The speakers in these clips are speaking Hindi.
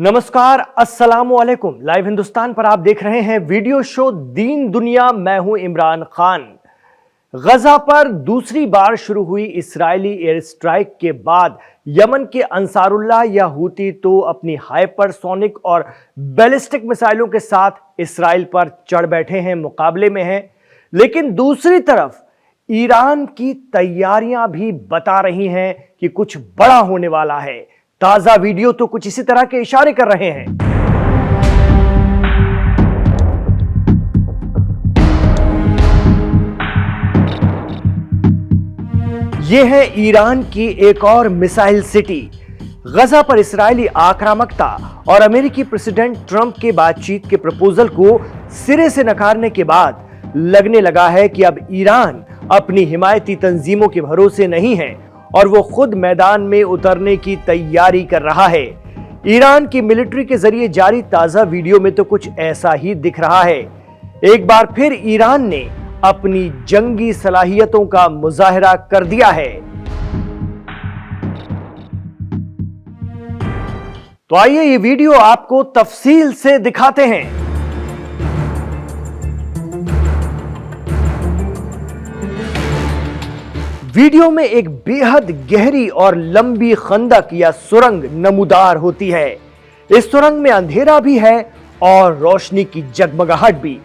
नमस्कार, अस्सलामुअलैकुम। लाइव हिंदुस्तान पर आप देख रहे हैं वीडियो शो दीन दुनिया। मैं हूं इमरान खान। गजा पर दूसरी बार शुरू हुई इस्राएली एयर स्ट्राइक के बाद यमन के अंसारुल्लाह या हूती तो अपनी हाइपरसोनिक और बैलिस्टिक मिसाइलों के साथ इस्राएल पर चढ़ बैठे हैं, मुकाबले में हैं। लेकिन दूसरी तरफ ईरान की तैयारियां भी बता रही हैं कि कुछ बड़ा होने वाला है। ताजा वीडियो तो कुछ इसी तरह के इशारे कर रहे हैं। यह है ईरान की एक और मिसाइल सिटी। गजा पर इस्राएली आक्रामकता और अमेरिकी प्रेसिडेंट ट्रंप के बातचीत के प्रपोजल को सिरे से नकारने के बाद लगने लगा है कि अब ईरान अपनी हिमायती तंजीमों के भरोसे नहीं है और वो खुद मैदान में उतरने की तैयारी कर रहा है। ईरान की मिलिट्री के जरिए जारी ताजा वीडियो में तो कुछ ऐसा ही दिख रहा है। एक बार फिर ईरान ने अपनी जंगी सलाहियतों का मुजाहरा कर दिया है। तो आइए ये वीडियो आपको तफसील से दिखाते हैं। वीडियो में एक बेहद गहरी और लंबी खंदक या सुरंग नमूदार होती है। इस सुरंग में अंधेरा भी है और रोशनी की जगमगाहट भी।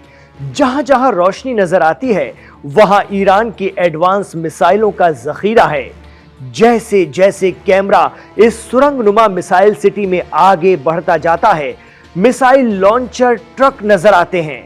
जहां जहां रोशनी नजर आती है वहां ईरान की एडवांस मिसाइलों का जखीरा है। जैसे जैसे कैमरा इस सुरंग नुमा मिसाइल सिटी में आगे बढ़ता जाता है, मिसाइल लॉन्चर ट्रक नजर आते हैं।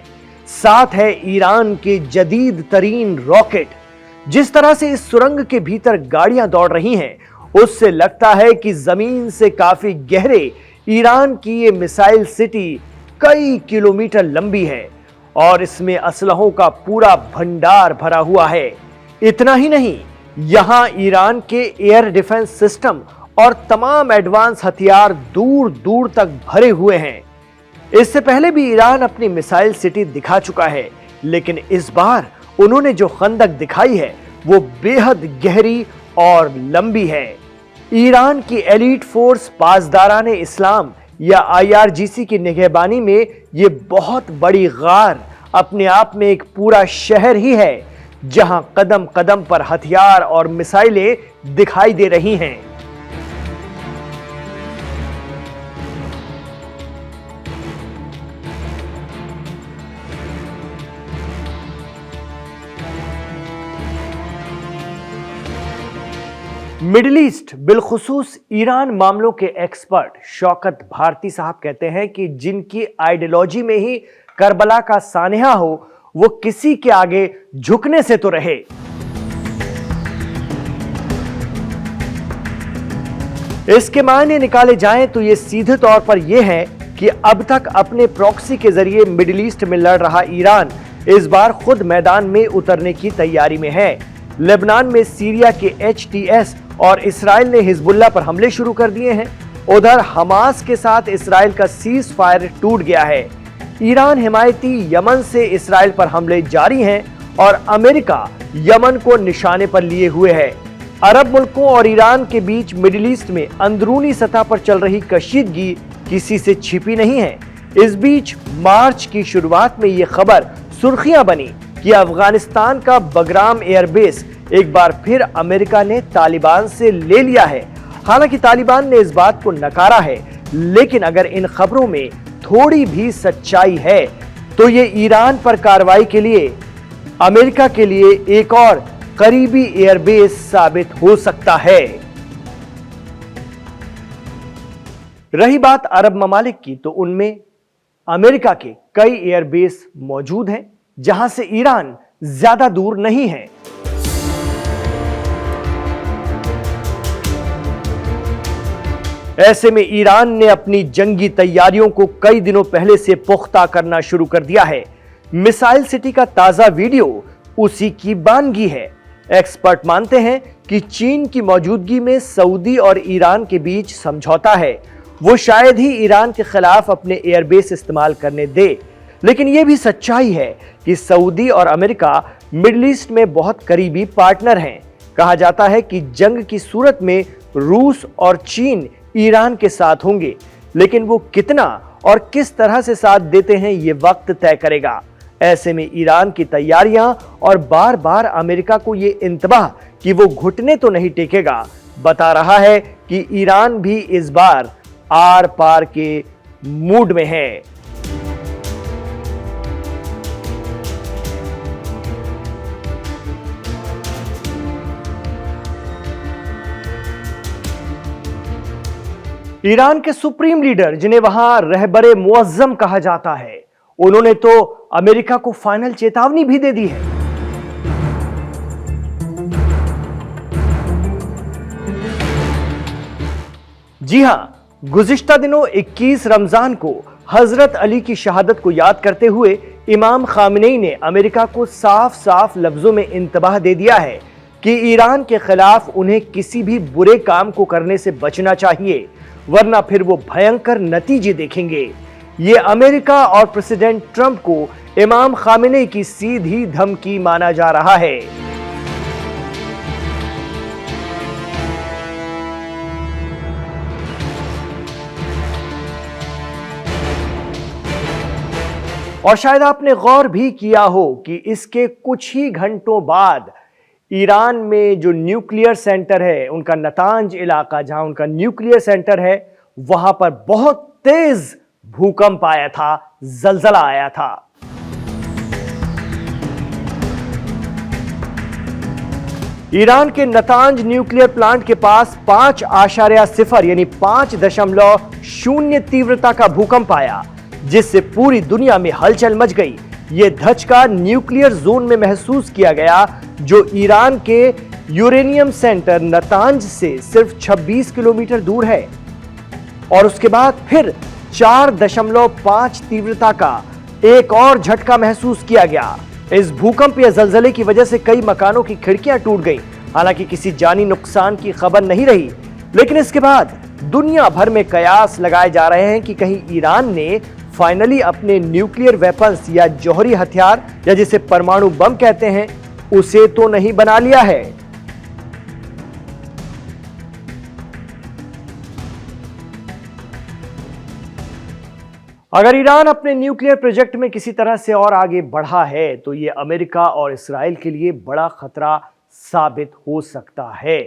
साथ है ईरान के जदीद तरीन रॉकेट। जिस तरह से इस सुरंग के भीतर गाड़ियां दौड़ रही हैं, उससे लगता है कि जमीन से काफी गहरे ईरान की ये मिसाइल सिटी कई किलोमीटर लंबी है और इसमें असलहों का पूरा भंडार भरा हुआ है। इतना ही नहीं, यहां ईरान के एयर डिफेंस सिस्टम और तमाम एडवांस हथियार दूर दूर तक भरे हुए हैं। इससे पहले भी ईरान अपनी मिसाइल सिटी दिखा चुका है, लेकिन इस बार उन्होंने जो खंदक दिखाई है वो बेहद गहरी और लंबी है। ईरान की एलीट फोर्स पासदारान इस्लाम या IRGC की निगहबानी में ये बहुत बड़ी गार अपने आप में एक पूरा शहर ही है, जहां कदम कदम पर हथियार और मिसाइलें दिखाई दे रही हैं। मिडिल ईस्ट बिलखुसूस ईरान मामलों के एक्सपर्ट शौकत भारती साहब कहते हैं कि जिनकी आइडियोलॉजी में ही करबला का सानहा हो, वो किसी के आगे झुकने से तो रहे। इसके मायने निकाले जाएं तो ये सीधे तौर पर यह है कि अब तक अपने प्रॉक्सी के जरिए मिडिल ईस्ट में लड़ रहा ईरान इस बार खुद मैदान में उतरने की तैयारी में है। लेबनान में सीरिया के HTS और इसराइल ने हिजबुल्लाह पर हमले शुरू कर दिए हैं। उधर हमास के साथ इसराइल का सीज फायर टूट गया है। ईरान हिमायती यमन से इसराइल पर हमले जारी हैं और अमेरिका यमन को निशाने पर लिए हुए है। अरब मुल्कों और ईरान के बीच मिडिल ईस्ट में अंदरूनी सतह पर चल रही कशीदगी किसी से छिपी नहीं है। इस बीच मार्च की शुरुआत में यह खबर सुर्खियां बनी कि अफगानिस्तान का बगराम एयरबेस एक बार फिर अमेरिका ने तालिबान से ले लिया है। हालांकि तालिबान ने इस बात को नकारा है, लेकिन अगर इन खबरों में थोड़ी भी सच्चाई है तो ये ईरान पर कार्रवाई के लिए अमेरिका के लिए एक और करीबी एयरबेस साबित हो सकता है। रही बात अरब ममालिक की, तो उनमें अमेरिका के कई एयरबेस मौजूद हैं जहां से ईरान ज्यादा दूर नहीं है। ऐसे में ईरान ने अपनी जंगी तैयारियों को कई दिनों पहले से पुख्ता करना शुरू कर दिया है। मिसाइल सिटी का ताजा वीडियो उसी की बानगी है। एक्सपर्ट मानते हैं कि चीन की मौजूदगी में सऊदी और ईरान के बीच समझौता है। वो शायद ही ईरान के खिलाफ अपने एयरबेस इस्तेमाल करने दे। लेकिन यह भी सच्चाई है कि सऊदी और अमेरिका मिडिल ईस्ट में बहुत करीबी पार्टनर हैं। कहा जाता है कि जंग की सूरत में रूस और चीन ईरान के साथ होंगे। लेकिन वो कितना और किस तरह से साथ देते हैं ये वक्त तय करेगा। ऐसे में ईरान की तैयारियां और बार बार अमेरिका को ये इंतबाह कि वो घुटने तो नहीं टेकेगा बता रहा है कि ईरान भी इस बार आर पार के मूड में है। ईरान के सुप्रीम लीडर, जिन्हें वहां रहबरे मुअज्जम कहा जाता है, उन्होंने तो अमेरिका को फाइनल चेतावनी भी दे दी है। जी हां, गुज़िश्ता दिनों 21 रमजान को हजरत अली की शहादत को याद करते हुए इमाम खामेनी ने अमेरिका को साफ साफ लफ्जों में इंतबाह दे दिया है कि ईरान के खिलाफ उन्हें किसी भी बुरे काम को करने से बचना चाहिए, वरना फिर वो भयंकर नतीजे देखेंगे। ये अमेरिका और प्रेसिडेंट ट्रंप को इमाम खामेनी की सीधी धमकी माना जा रहा है। और शायद आपने गौर भी किया हो कि इसके कुछ ही घंटों बाद ईरान में जो न्यूक्लियर सेंटर है, उनका नतांज इलाका जहां उनका न्यूक्लियर सेंटर है, वहां पर बहुत तेज भूकंप आया था, जलजला आया था। ईरान के नतांज न्यूक्लियर प्लांट के पास 5.0 यानी 5.0 तीव्रता का भूकंप आया, जिससे पूरी दुनिया में हलचल मच गई। यह धचका न्यूक्लियर जोन में महसूस किया गया, जो ईरान के यूरेनियम सेंटर नतांज से सिर्फ 26 किलोमीटर दूर है। और उसके बाद फिर 4.5 तीव्रता का एक और झटका महसूस किया गया। इस भूकंप या जलजले की वजह से कई मकानों की खिड़कियां टूट गईं। हालांकि किसी जानी नुकसान की खबर नहीं रही, लेकिन इसके बाद दुनिया भर में कयास लगाए जा रहे हैं कि कहीं ईरान ने फाइनली अपने न्यूक्लियर वेपन्स या जौहरी हथियार, या जिसे परमाणु बम कहते हैं, उसे तो नहीं बना लिया है। अगर ईरान अपने न्यूक्लियर प्रोजेक्ट में किसी तरह से और आगे बढ़ा है, तो यह अमेरिका और इस्राएल के लिए बड़ा खतरा साबित हो सकता है।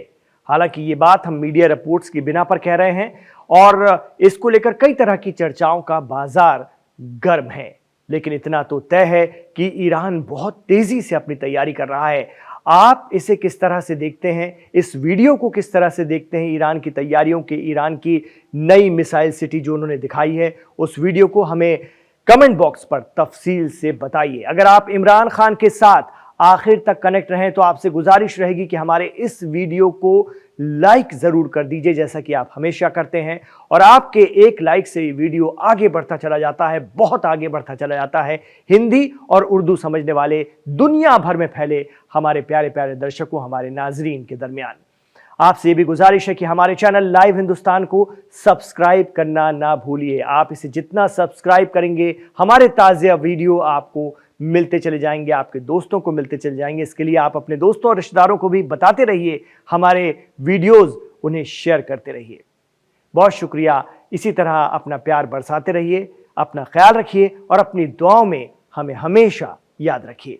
हालांकि ये बात हम मीडिया रिपोर्ट्स की बिना पर कह रहे हैं और इसको लेकर कई तरह की चर्चाओं का बाजार गर्म है, लेकिन इतना तो तय है कि ईरान बहुत तेजी से अपनी तैयारी कर रहा है। आप इसे किस तरह से देखते हैं, इस वीडियो को किस तरह से देखते हैं, ईरान की तैयारियों के, ईरान की नई मिसाइल सिटी जो उन्होंने दिखाई है, उस वीडियो को हमें कमेंट बॉक्स पर तफसील से बताइए। अगर आप इमरान खान के साथ आखिर तक कनेक्ट रहें तो आपसे गुजारिश रहेगी कि हमारे इस वीडियो को लाइक जरूर कर दीजिए, जैसा कि आप हमेशा करते हैं। और आपके एक लाइक से ये वीडियो आगे बढ़ता चला जाता है, बहुत आगे बढ़ता चला जाता है। हिंदी और उर्दू समझने वाले दुनिया भर में फैले हमारे प्यारे प्यारे दर्शकों, हमारे नाजरीन के दरमियान आपसे भी गुजारिश है कि हमारे चैनल लाइव हिंदुस्तान को सब्सक्राइब करना ना भूलिए। आप इसे जितना सब्सक्राइब करेंगे, हमारे ताज़ा वीडियो आपको मिलते चले जाएंगे, आपके दोस्तों को मिलते चले जाएंगे। इसके लिए आप अपने दोस्तों और रिश्तेदारों को भी बताते रहिए, हमारे वीडियोस उन्हें शेयर करते रहिए। बहुत शुक्रिया। इसी तरह अपना प्यार बरसाते रहिए, अपना ख्याल रखिए और अपनी दुआओं में हमें हमेशा याद रखिए।